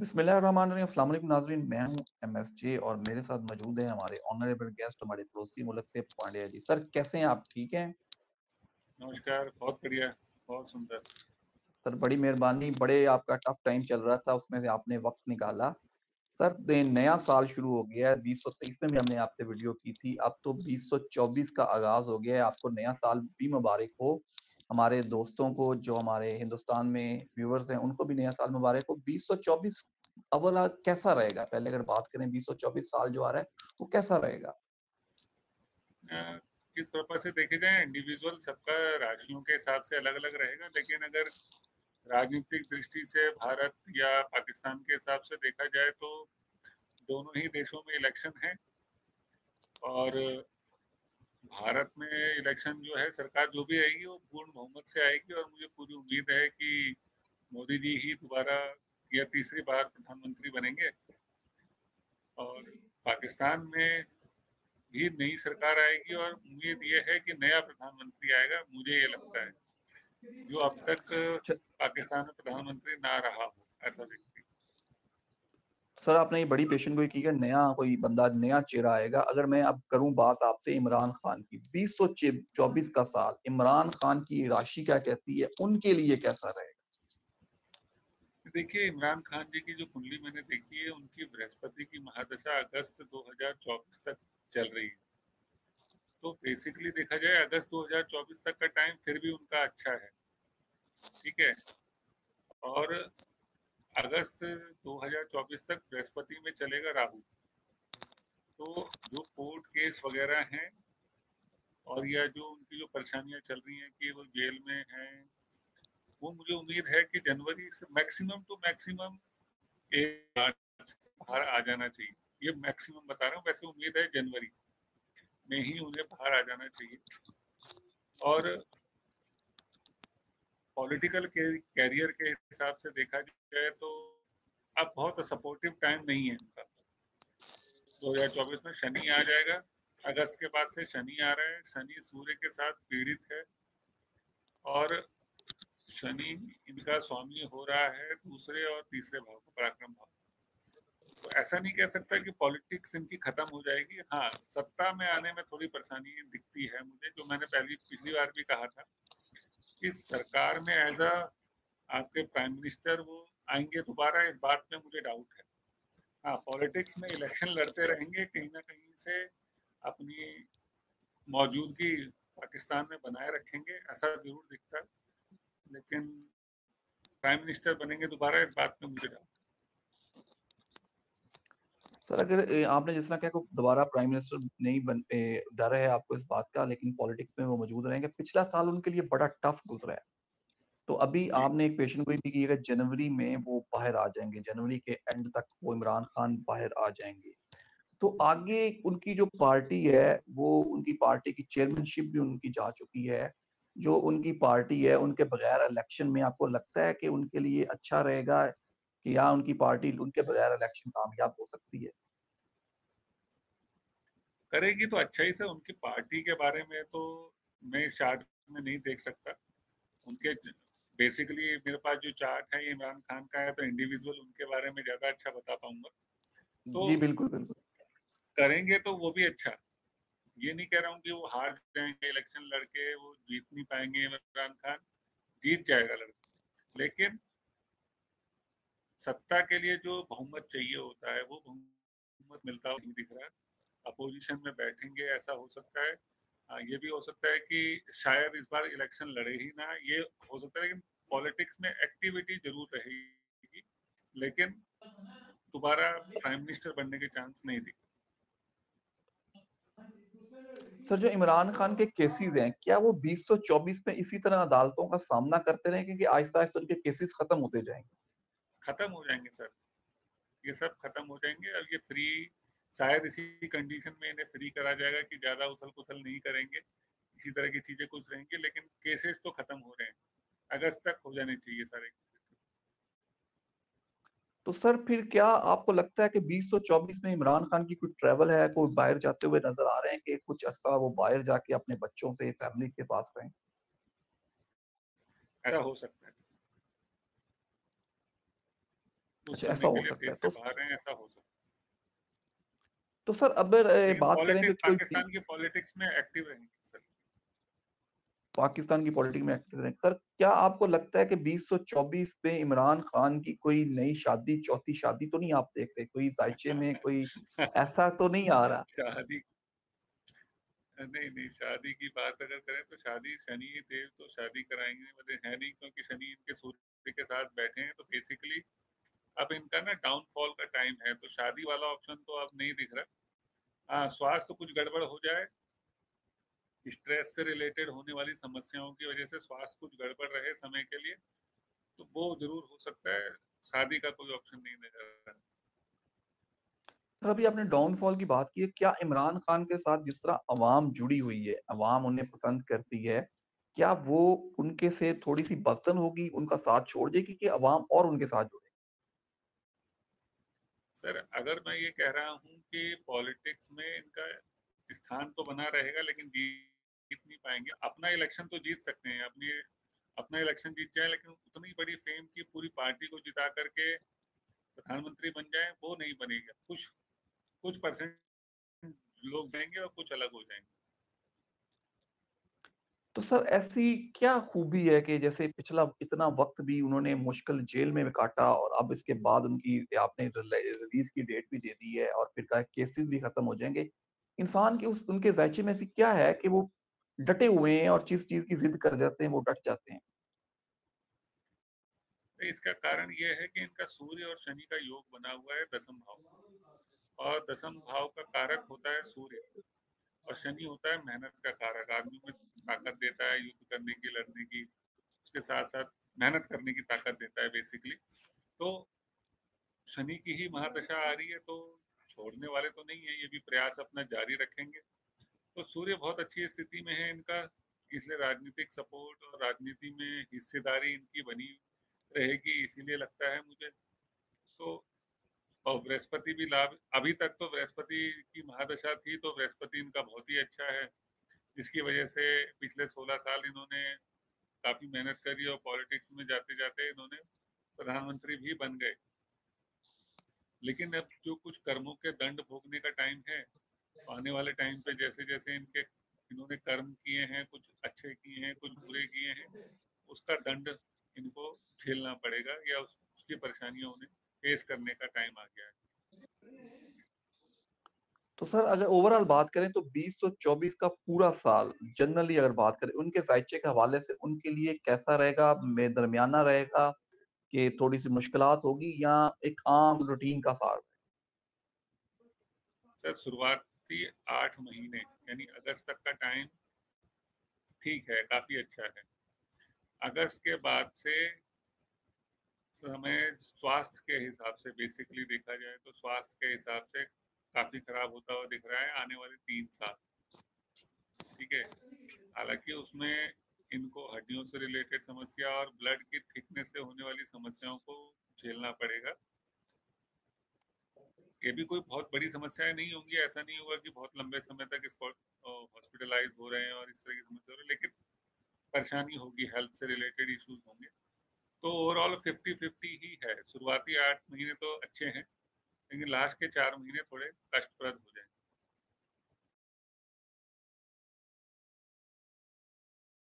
बिस्मिल्लाहिर्रहमानिर्रहीम। अस्सलाम वालेकुम नाज़रीन, मैं हूं एमएसजे और मेरे साथ मौजूद है हमारे ऑनरेबल गेस्ट हमारे पड़ोसी मुल्क से पांड्या जी। सर कैसे हैं आप? ठीक हैं नमस्कार, बहुत बढ़िया, बहुत सुंदर। सर? बड़ी मेहरबानी। बड़े आपका टफ टाइम चल रहा था, उसमें से आपने वक्त निकाला। सर नया साल शुरू हो गया है। 2023 में भी हमने आपसे वीडियो की थी, अब तो 2024 का आगाज हो गया है। आपको नया साल भी मुबारक हो। हमारे दोस्तों को, जो हमारे हिंदुस्तान में व्यूअर्स हैं, उनको भी नया साल मुबारक हो। 2024 अवला कैसा रहेगा? पहले अगर बात करें, 2024 साल जो आ रहा है वो कैसा रहेगा? अ, किस पर्पज से देखे जाए, इंडिविजुअल सबका राशियों के हिसाब से अलग अलग रहेगा, लेकिन अगर राजनीतिक दृष्टि से भारत या पाकिस्तान के हिसाब से देखा जाए तो दोनों ही देशों में इलेक्शन है। और भारत में इलेक्शन जो है, सरकार जो भी आएगी वो पूर्ण बहुमत से आएगी, और मुझे पूरी उम्मीद है कि मोदी जी ही दोबारा या तीसरी बार प्रधानमंत्री बनेंगे। और पाकिस्तान में भी नई सरकार आएगी, और उम्मीद ये है कि नया प्रधानमंत्री आएगा। मुझे ये लगता है, जो अब तक च- पाकिस्तान में प्रधानमंत्री ना रहा हो ऐसा व्यक्ति। सर आपने ये बड़ी पेशन गोई की है, नया कोई बंदा, नया चेहरा आएगा। अगर मैं अब करूं बात आपसे इमरान खान की, 2024 का साल इमरान खान की राशि क्या कहती है, उनके लिए कैसा रहेगा? देखिए, इमरान खान जी की जो कुंडली मैंने देखी है, उनकी बृहस्पति की महादशा अगस्त 2024 तक चल रही है। तो बेसिकली देखा जाए, अगस्त 2024 तक का टाइम फिर भी उनका अच्छा है। ठीक है। और अगस्त 2024 तक बृहस्पति में चलेगा राहु। तो जो कोर्ट केस वगैरह हैं, और या जो उनकी जो परेशानियां चल रही हैं कि वो जेल में हैं, वो मुझे उम्मीद है कि जनवरी से मैक्सिमम टू मैक्सिमम एक बाहर आ जाना चाहिए। ये मैक्सिमम बता रहा हूँ, वैसे उम्मीद है जनवरी में ही उन्हें बाहर आ जाना चाहिए। और पॉलिटिकल कैरियर के हिसाब से देखा जाए तो अब बहुत सपोर्टिव टाइम नहीं है उनका। 2024 में शनि आ जाएगा। अगस्त के बाद से शनि आ रहा है, शनि सूर्य के साथ पीड़ित है। और शनि इनका स्वामी हो रहा है दूसरे और तीसरे भाव को, पराक्रम भाव। तो ऐसा नहीं कह सकता कि पॉलिटिक्स इनकी खत्म हो जाएगी। हाँ, सत्ता में आने में थोड़ी परेशानी दिखती है मुझे, जो मैंने पिछली बार भी कहा था कि सरकार में एज अ आपके प्राइम मिनिस्टर वो आएंगे दोबारा, इस बात में मुझे डाउट है। हाँ, पॉलिटिक्स में इलेक्शन लड़ते रहेंगे, कहीं ना कहीं से अपनी मौजूदगी पाकिस्तान में बनाए रखेंगे, ऐसा जरूर दिखता है। लेकिन प्राइम मिनिस्टर बनेंगे दोबारा, इस बात में मुझे डाउट। सर अगर आपने जिस तरह कहा कि दोबारा प्राइम मिनिस्टर नहीं बन, डर है आपको इस बात का, लेकिन पॉलिटिक्स में वो मौजूद रहेंगे। पिछला साल उनके लिए बड़ा टफ गुजरा है, तो अभी जी। आपने एक पेशन गोई भी की है कि जनवरी में वो बाहर आ जाएंगे, जनवरी के एंड तक वो इमरान खान बाहर आ जाएंगे। तो आगे उनकी जो पार्टी है, वो उनकी पार्टी की चेयरमैनशिप भी उनकी जा चुकी है। जो उनकी पार्टी है, उनके बगैर इलेक्शन में आपको लगता है कि उनके लिए अच्छा रहेगा, कि या उनकी पार्टी उनके बगैर इलेक्शन कामयाब हो सकती है? करेगी तो अच्छा ही सर। उनकी पार्टी के बारे में तो मैं इस चार्ट में नहीं देख सकता। उनके बेसिकली मेरे पास जो चार्ट है ये इमरान खान का है, तो इंडिविजुअल उनके बारे में ज़्यादा अच्छा बता पाऊंगा। तो जी बिल्कुल बिल्कुल। करेंगे तो वो भी अच्छा। ये नहीं कह रहा हूँ कि वो हार जाएंगे इलेक्शन लड़के, वो जीत नहीं पाएंगे। इमरान खान जीत जाएगा लड़का, लेकिन सत्ता के लिए जो बहुमत चाहिए होता है, वो बहुमत मिलता हुआ नहीं दिख रहा है। अपोजिशन में बैठेंगे, ऐसा हो सकता है। ये भी हो सकता है कि शायद इस बार इलेक्शन लड़े ही ना, ये हो सकता है। लेकिन पॉलिटिक्स में एक्टिविटी जरूर रहेगी, लेकिन दोबारा प्राइम मिनिस्टर बनने के चांस नहीं दिख। सर जो इमरान खान के केसेस हैं, क्या वो 2024 में इसी तरह अदालतों का सामना करते रहेंगे, कि आहिस्ता आहिस्ता उनके केसेस खत्म होते जाएंगे? खत्म हो जाएंगे सर, ये सब खत्म हो जाएंगे। अब ये फ्री, शायद इसी कंडीशन में इन्हें फ्री करा जाएगा कि ज्यादा उथल पुथल नहीं करेंगे, इसी तरह की चीजें कुछ रहेंगी। लेकिन केसेस तो खत्म हो रहे हैं, अगस्त तक हो जाने चाहिए सारे केसेस। तो सर फिर क्या आपको लगता है कि 2024 में इमरान खान की कोई ट्रैवल है, कोई बाहर जाते हुए नजर आ रहे हैं, कि कुछ अरसा वो बाहर जाके अपने बच्चों से, फैमिली के पास रहें? ऐसा हो सकता है। कुछ अच्छा, ऐसा समय हो के लिए सकता है। देश से बाहर रहें, ऐसा हो सकता है। तो सर अगर लेकिन बात करें कि पॉलिटिक्स, कोई पाकिस्तान की पॉलिटिक्स में एक्टिव रहेंगे सर। पाकिस्तान की पॉलिटिक्स में एक्टिव रहें। सर, क्या आपको लगता है कि 2024 में इमरान खान की कोई नई शादी, चौथी शादी तो नहीं आप देख रहे? कोई दायचे में कोई ऐसा तो नहीं आ रहा? शादी नहीं नहीं, शादी की बात अगर करें तो शादी शनि देव तो शादी कराएंगे मतलब है नहीं, क्योंकि शनि इनके सूर्य के साथ बैठे हैं, तो बेसिकली अब इनका ना डाउनफॉल का टाइम है, तो शादी वाला ऑप्शन तो अब नहीं दिख रहा। हाँ, स्वास्थ्य कुछ गड़बड़ हो जाए, स्ट्रेस से रिलेटेड होने वाली समस्याओं की वजह से स्वास्थ्य कुछ गड़बड़ रहे समय के लिए, तो वो जरूर हो सकता है। शादी का कोई ऑप्शन नहीं नजर आ रहा। सर, अभी आपने डाउनफॉल की बात की है, क्या इमरान खान के साथ जिस तरह अवाम जुड़ी हुई है, अवाम उन्हें पसंद करती है, क्या वो उनके से थोड़ी-सी बदतन होगी, उनका साथ छोड़ देगी कि अवाम और उनके साथ जुड़े? सर, अगर मैं ये कह रहा हूँ कि पॉलिटिक्स में इनका स्थान तो बना रहेगा, लेकिन जीत नहीं पाएंगे। अपना इलेक्शन तो जीत सकते हैं, अपना इलेक्शन जीत जाए, लेकिन उतनी बड़ी फेम की पूरी पार्टी को जिता करके प्रधानमंत्री बन जाए, वो नहीं बनेगा। कुछ कुछ परसेंट लोग जाएंगे और कुछ अलग हो जाएंगे। तो सर, ऐसी क्या खूबी है कि जैसे पिछला इतना वक़्त भी उन्होंने मुश्किल जेल में काटा और अब इसके बाद उनकी आपने रिलीज़ की डेट भी दे दी है और फिर कहा केसेज़ भी खत्म हो जाएँगे। इंसान के उस उनके ज़ायचे में ऐसी क्या है कि वो डटे हुए हैं और जिस चीज़ की ज़िद कर जाते हैं, वो डट जाते हैं? तो इसका कारण ये है कि इनका सूर्य और शनि का योग बना हुआ है दसम भाव में, और दसम भाव का कारक होता है सूर्य, और शनि होता है मेहनत का कारक। आदमी में ताकत देता है युद्ध करने की, लड़ने की, उसके साथ साथ मेहनत करने की ताकत देता है बेसिकली। तो शनि की ही महादशा आ रही है, तो छोड़ने वाले तो नहीं है, ये भी प्रयास अपना जारी रखेंगे। तो सूर्य बहुत अच्छी स्थिति में है इनका, इसलिए राजनीतिक सपोर्ट और राजनीति में हिस्सेदारी इनकी बनी रहेगी, इसीलिए लगता है मुझे। तो और बृहस्पति भी लाभ, अभी तक तो बृहस्पति की महादशा थी, तो बृहस्पति इनका बहुत ही अच्छा है, जिसकी वजह से पिछले 16 साल इन्होंने काफी मेहनत करी, और पॉलिटिक्स में जाते जाते इन्होंने प्रधानमंत्री भी बन गए। लेकिन अब जो कुछ कर्मों के दंड भोगने का टाइम है, तो आने वाले टाइम पे जैसे जैसे इन्होंने कर्म किए हैं, कुछ अच्छे किए हैं, कुछ बुरे किए हैं, उसका दंड इनको झेलना पड़ेगा, या उसकी परेशानियों उन्हें फेस करने का टाइम आ गया है। तो सर, अगर ओवरऑल बात करें तो 2024 का पूरा साल जनरली अगर बात करें उनके ज़ायचे के हवाले से उनके लिए कैसा रहेगा? में दरमियाना रहेगा कि थोड़ी-सी मुश्किलात होगी या एक आम रूटीन का साल? सर, शुरुआती 8 महीने यानी अगस्त तक का टाइम ठीक है, काफी अच्छा है। अगस्त के बाद से समय स्वास्थ्य के हिसाब से बेसिकली देखा जाए तो स्वास्थ्य के हिसाब से काफी खराब होता हुआ दिख रहा है आने वाले 3 साल। ठीक है, हालांकि उसमें इनको हड्डियों से रिलेटेड समस्या और ब्लड की थिकनेस से होने वाली समस्याओं को झेलना पड़ेगा। ये भी कोई बहुत बड़ी समस्याएं नहीं होंगी, ऐसा नहीं होगा कि बहुत लंबे समय तक इसको हॉस्पिटलाइज हो रहे हैं और इस तरह की समस्या हो रही है, लेकिन परेशानी होगी, हेल्थ से रिलेटेड इश्यूज होंगे। तो ओवरऑल 50-50 ही है। शुरुआती 8 महीने तो अच्छे हैं, लेकिन लास्ट के 4 महीने थोड़े कष्टप्रद हो